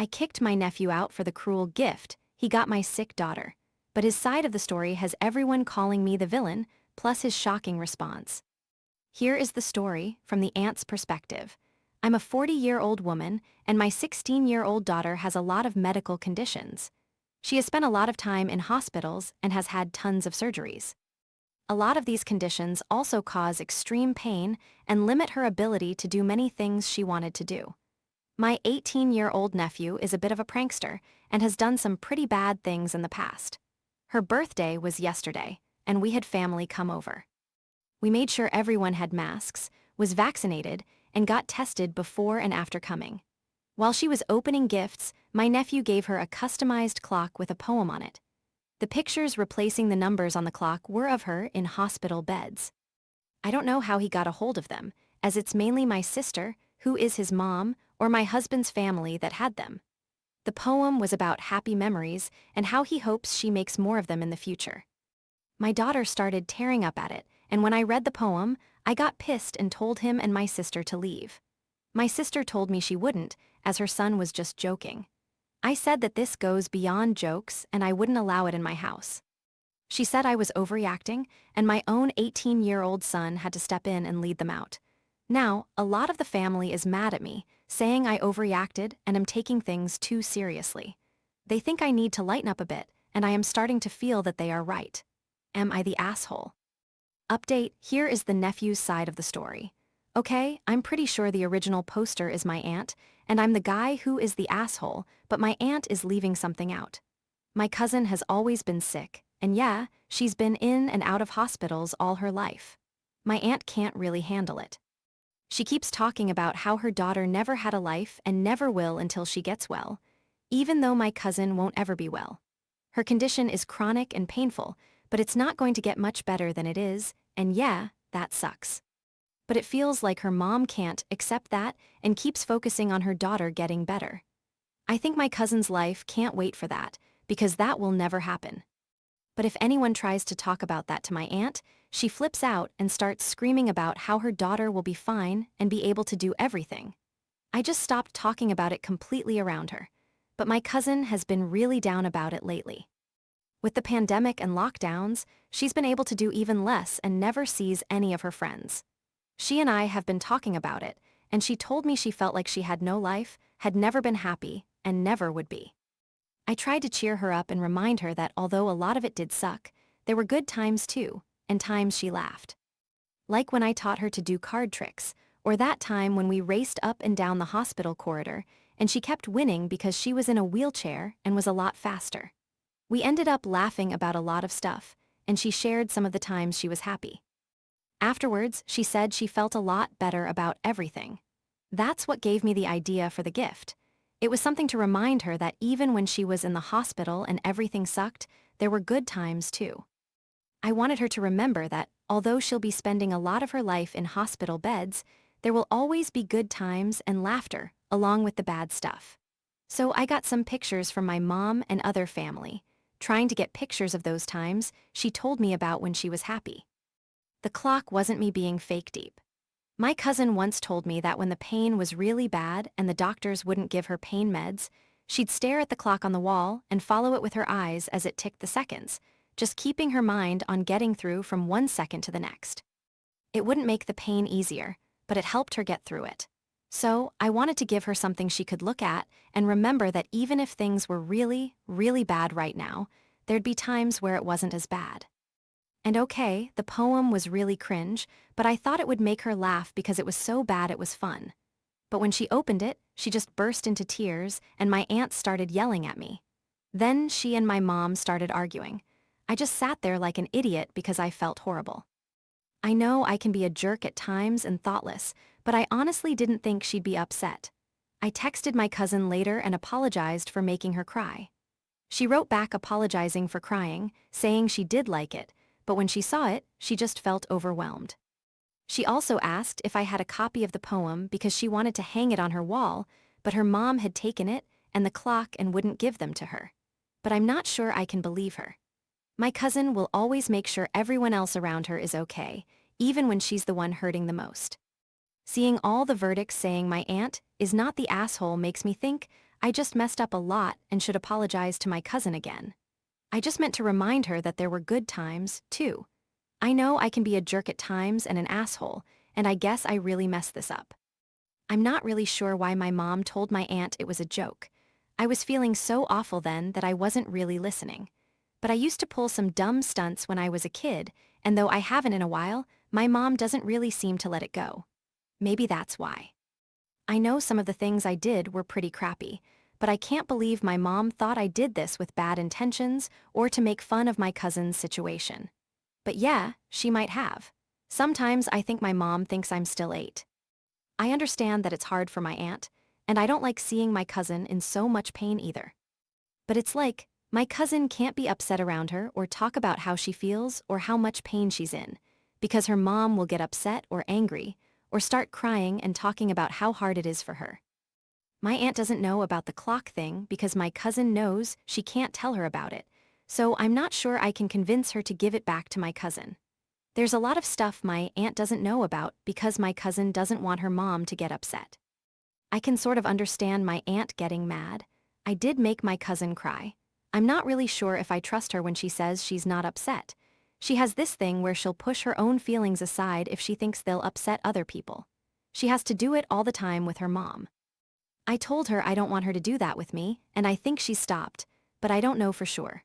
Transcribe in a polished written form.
I kicked my nephew out for the cruel gift he got my sick daughter. But his side of the story has everyone calling me the villain, plus his shocking response. Here is the story from the aunt's perspective. I'm a 40-year-old woman, and my 16-year-old daughter has a lot of medical conditions. She has spent a lot of time in hospitals and has had tons of surgeries. A lot of these conditions also cause extreme pain and limit her ability to do many things she wanted to do. My 18-year-old nephew is a bit of a prankster and has done some pretty bad things in the past. Her birthday was yesterday, and we had family come over. We made sure everyone had masks, was vaccinated, and got tested before and after coming. While she was opening gifts, my nephew gave her a customized clock with a poem on it. The pictures replacing the numbers on the clock were of her in hospital beds. I don't know how he got a hold of them, as it's mainly my sister, who is his mom, or my husband's family that had them. The poem was about happy memories and how he hopes she makes more of them in the future. My daughter started tearing up at it, and when I read the poem, I got pissed and told him and my sister to leave. My sister told me she wouldn't, as her son was just joking. I said that this goes beyond jokes and I wouldn't allow it in my house. She said I was overreacting, and my own 18-year-old son had to step in and lead them out. Now, a lot of the family is mad at me, saying I overreacted and am taking things too seriously. They think I need to lighten up a bit, and I am starting to feel that they are right. Am I the asshole? Update, here is the nephew's side of the story. Okay, I'm pretty sure the original poster is my aunt, and I'm the guy who is the asshole, but my aunt is leaving something out. My cousin has always been sick, and yeah, she's been in and out of hospitals all her life. My aunt can't really handle it. She keeps talking about how her daughter never had a life and never will until she gets well, even though my cousin won't ever be well. Her condition is chronic and painful, but it's not going to get much better than it is, and yeah, that sucks. But it feels like her mom can't accept that and keeps focusing on her daughter getting better. I think my cousin's life can't wait for that, because that will never happen. But if anyone tries to talk about that to my aunt, she flips out and starts screaming about how her daughter will be fine and be able to do everything. I just stopped talking about it completely around her, but my cousin has been really down about it lately. With the pandemic and lockdowns, she's been able to do even less and never sees any of her friends. She and I have been talking about it, and she told me she felt like she had no life, had never been happy, and never would be. I tried to cheer her up and remind her that although a lot of it did suck, there were good times too, and times she laughed. Like when I taught her to do card tricks, or that time when we raced up and down the hospital corridor, and she kept winning because she was in a wheelchair and was a lot faster. We ended up laughing about a lot of stuff, and she shared some of the times she was happy. Afterwards, she said she felt a lot better about everything. That's what gave me the idea for the gift. It was something to remind her that even when she was in the hospital and everything sucked, there were good times too. I wanted her to remember that, although she'll be spending a lot of her life in hospital beds, there will always be good times and laughter, along with the bad stuff. So I got some pictures from my mom and other family, trying to get pictures of those times she told me about when she was happy. The clock wasn't me being fake deep. My cousin once told me that when the pain was really bad and the doctors wouldn't give her pain meds, she'd stare at the clock on the wall and follow it with her eyes as it ticked the seconds, just keeping her mind on getting through from one second to the next. It wouldn't make the pain easier, but it helped her get through it. So, I wanted to give her something she could look at and remember that even if things were really, really bad right now, there'd be times where it wasn't as bad. And okay, the poem was really cringe, but I thought it would make her laugh because it was so bad it was fun. But when she opened it, she just burst into tears, and my aunt started yelling at me. Then she and my mom started arguing. I just sat there like an idiot because I felt horrible. I know I can be a jerk at times and thoughtless, but I honestly didn't think she'd be upset. I texted my cousin later and apologized for making her cry. She wrote back apologizing for crying, saying she did like it, but when she saw it, she just felt overwhelmed. She also asked if I had a copy of the poem because she wanted to hang it on her wall, but her mom had taken it and the clock and wouldn't give them to her. But I'm not sure I can believe her. My cousin will always make sure everyone else around her is okay, even when she's the one hurting the most. Seeing all the verdicts saying my aunt is not the asshole makes me think I just messed up a lot and should apologize to my cousin again. I just meant to remind her that there were good times, too. I know I can be a jerk at times and an asshole, and I guess I really messed this up. I'm not really sure why my mom told my aunt it was a joke. I was feeling so awful then that I wasn't really listening. But I used to pull some dumb stunts when I was a kid, and though I haven't in a while, my mom doesn't really seem to let it go. Maybe that's why. I know some of the things I did were pretty crappy, but I can't believe my mom thought I did this with bad intentions or to make fun of my cousin's situation. But yeah, she might have. Sometimes I think my mom thinks I'm still 8. I understand that it's hard for my aunt, and I don't like seeing my cousin in so much pain either. But it's like, my cousin can't be upset around her or talk about how she feels or how much pain she's in, because her mom will get upset or angry, or start crying and talking about how hard it is for her. My aunt doesn't know about the clock thing because my cousin knows she can't tell her about it, so I'm not sure I can convince her to give it back to my cousin. There's a lot of stuff my aunt doesn't know about because my cousin doesn't want her mom to get upset. I can sort of understand my aunt getting mad. I did make my cousin cry. I'm not really sure if I trust her when she says she's not upset. She has this thing where she'll push her own feelings aside if she thinks they'll upset other people. She has to do it all the time with her mom. I told her I don't want her to do that with me, and I think she stopped, but I don't know for sure.